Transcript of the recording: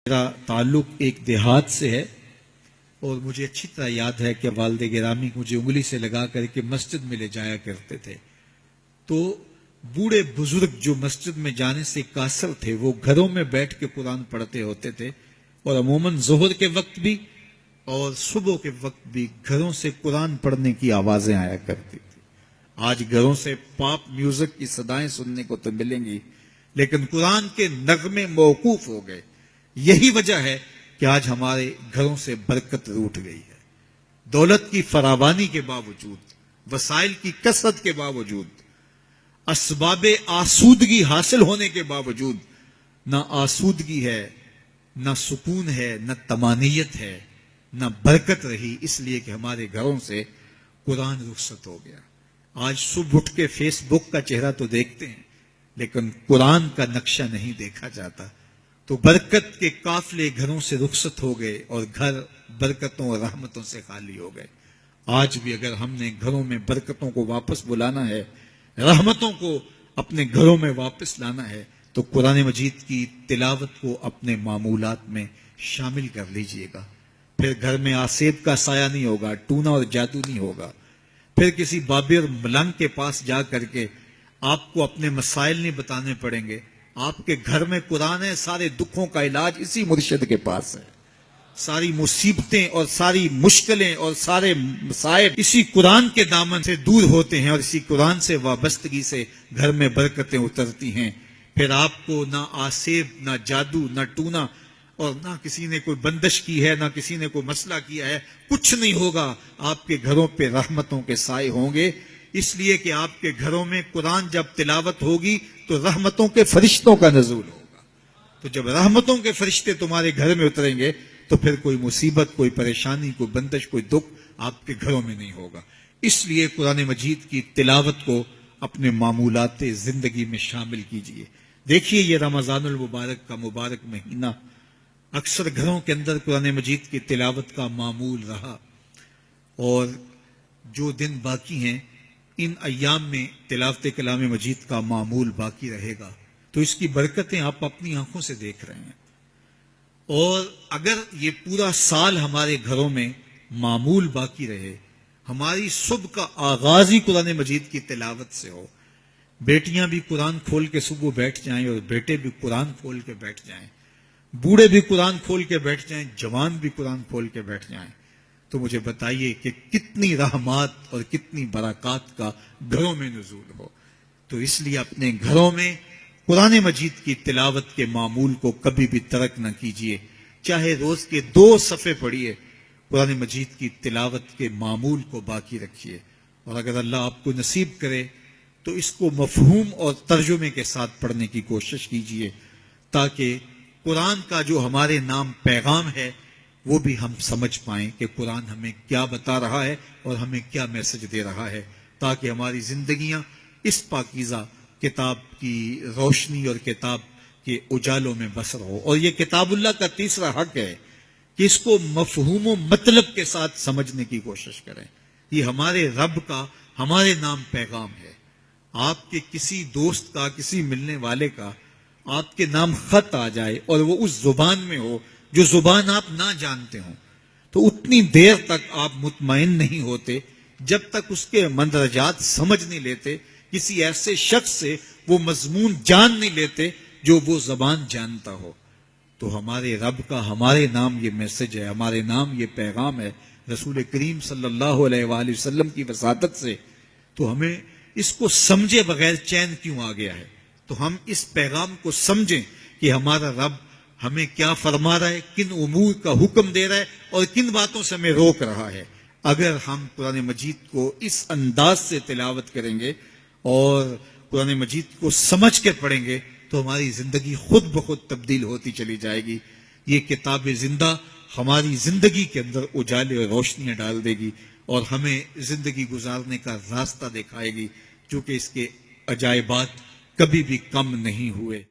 میرا تعلق ایک دیہات سے ہے اور مجھے اچھی طرح یاد ہے کہ والد گرامی مجھے انگلی سے لگا کر کے مسجد میں لے جایا کرتے تھے. تو بوڑھے بزرگ جو مسجد میں جانے سے قاصر تھے وہ گھروں میں بیٹھ کے قرآن پڑھتے ہوتے تھے اور عموماً ظہر کے وقت بھی اور صبح کے وقت بھی گھروں سے قرآن پڑھنے کی آوازیں آیا کرتی تھی. آج گھروں سے پاپ میوزک کی صدائیں سننے کو تو ملیں گی لیکن قرآن کے نغمے موقوف ہو گئے. یہی وجہ ہے کہ آج ہمارے گھروں سے برکت روٹ گئی ہے. دولت کی فراوانی کے باوجود، وسائل کی کثرت کے باوجود، اسباب آسودگی حاصل ہونے کے باوجود نہ آسودگی ہے، نہ سکون ہے، نہ طمانینت ہے، نہ برکت رہی، اس لیے کہ ہمارے گھروں سے قرآن رخصت ہو گیا. آج صبح اٹھ کے فیس بک کا چہرہ تو دیکھتے ہیں لیکن قرآن کا نقشہ نہیں دیکھا جاتا. تو برکت کے قافلے گھروں سے رخصت ہو گئے اور گھر برکتوں اور رحمتوں سے خالی ہو گئے. آج بھی اگر ہم نے گھروں میں برکتوں کو واپس بلانا ہے، رحمتوں کو اپنے گھروں میں واپس لانا ہے تو قرآن مجید کی تلاوت کو اپنے معمولات میں شامل کر لیجئے گا. پھر گھر میں آسیب کا سایہ نہیں ہوگا، ٹونا اور جادو نہیں ہوگا. پھر کسی بابر ملنگ کے پاس جا کر کے آپ کو اپنے مسائل نہیں بتانے پڑیں گے. آپ کے گھر میں قرآن ہے، سارے دکھوں کا علاج اسی مرشد کے پاس ہے. ساری مصیبتیں اور ساری مشکلیں اور سارے مصائب اسی قرآن کے دامن سے دور ہوتے ہیں اور اسی قرآن سے وابستگی سے گھر میں برکتیں اترتی ہیں. پھر آپ کو نہ آسیب، نہ جادو، نہ ٹونا اور نہ کسی نے کوئی بندش کی ہے، نہ کسی نے کوئی مسئلہ کیا ہے، کچھ نہیں ہوگا. آپ کے گھروں پہ رحمتوں کے سائے ہوں گے، اس لیے کہ آپ کے گھروں میں قرآن جب تلاوت ہوگی تو رحمتوں کے فرشتوں کا نزول ہوگا. تو جب رحمتوں کے فرشتے تمہارے گھر میں اتریں گے تو پھر کوئی مصیبت، کوئی پریشانی، کوئی بندش، کوئی دکھ آپ کے گھروں میں نہیں ہوگا. اس لیے قرآن مجید کی تلاوت کو اپنے معمولات زندگی میں شامل کیجئے. دیکھیے یہ رمضان المبارک کا مبارک مہینہ اکثر گھروں کے اندر قرآن مجید کی تلاوت کا معمول رہا اور جو دن باقی ہیں ان ایام میں تلاوت کلام مجید کا معمول باقی رہے گا. تو اس کی برکتیں آپ اپنی آنکھوں سے دیکھ رہے ہیں. اور اگر یہ پورا سال ہمارے گھروں میں معمول باقی رہے، ہماری صبح کا آغاز ہی قرآن مجید کی تلاوت سے ہو، بیٹیاں بھی قرآن کھول کے صبح بیٹھ جائیں اور بیٹے بھی قرآن کھول کے بیٹھ جائیں، بوڑھے بھی قرآن کھول کے بیٹھ جائیں، جوان بھی قرآن کھول کے بیٹھ جائیں، تو مجھے بتائیے کہ کتنی رحمات اور کتنی برکات کا گھروں میں نزول ہو. تو اس لیے اپنے گھروں میں قرآن مجید کی تلاوت کے معمول کو کبھی بھی ترک نہ کیجیے. چاہے روز کے 2 صفحے پڑھیے، قرآن مجید کی تلاوت کے معمول کو باقی رکھیے. اور اگر اللہ آپ کو نصیب کرے تو اس کو مفہوم اور ترجمے کے ساتھ پڑھنے کی کوشش کیجیے تاکہ قرآن کا جو ہمارے نام پیغام ہے وہ بھی ہم سمجھ پائیں کہ قرآن ہمیں کیا بتا رہا ہے اور ہمیں کیا میسج دے رہا ہے، تاکہ ہماری زندگیاں اس پاکیزہ کتاب کی روشنی اور کتاب کے اجالوں میں بسر ہو. اور یہ کتاب اللہ کا تیسرا حق ہے کہ اس کو مفہوم و مطلب کے ساتھ سمجھنے کی کوشش کریں. یہ ہمارے رب کا ہمارے نام پیغام ہے. آپ کے کسی دوست کا، کسی ملنے والے کا آپ کے نام خط آ جائے اور وہ اس زبان میں ہو جو زبان آپ نہ جانتے ہوں تو اتنی دیر تک آپ مطمئن نہیں ہوتے جب تک اس کے مندرجات سمجھ نہیں لیتے، کسی ایسے شخص سے وہ مضمون جان نہیں لیتے جو وہ زبان جانتا ہو. تو ہمارے رب کا ہمارے نام یہ میسج ہے، ہمارے نام یہ پیغام ہے رسول کریم صلی اللہ علیہ وآلہ وسلم کی وساطت سے. تو ہمیں اس کو سمجھے بغیر چین کیوں آ گیا ہے؟ تو ہم اس پیغام کو سمجھیں کہ ہمارا رب ہمیں کیا فرما رہا ہے، کن امور کا حکم دے رہا ہے اور کن باتوں سے ہمیں روک رہا ہے. اگر ہم قرآن مجید کو اس انداز سے تلاوت کریں گے اور قرآن مجید کو سمجھ کے پڑھیں گے تو ہماری زندگی خود بخود تبدیل ہوتی چلی جائے گی. یہ کتاب زندہ ہماری زندگی کے اندر اجالے اور روشنیاں ڈال دے گی اور ہمیں زندگی گزارنے کا راستہ دکھائے گی، چونکہ اس کے عجائبات کبھی بھی کم نہیں ہوئے.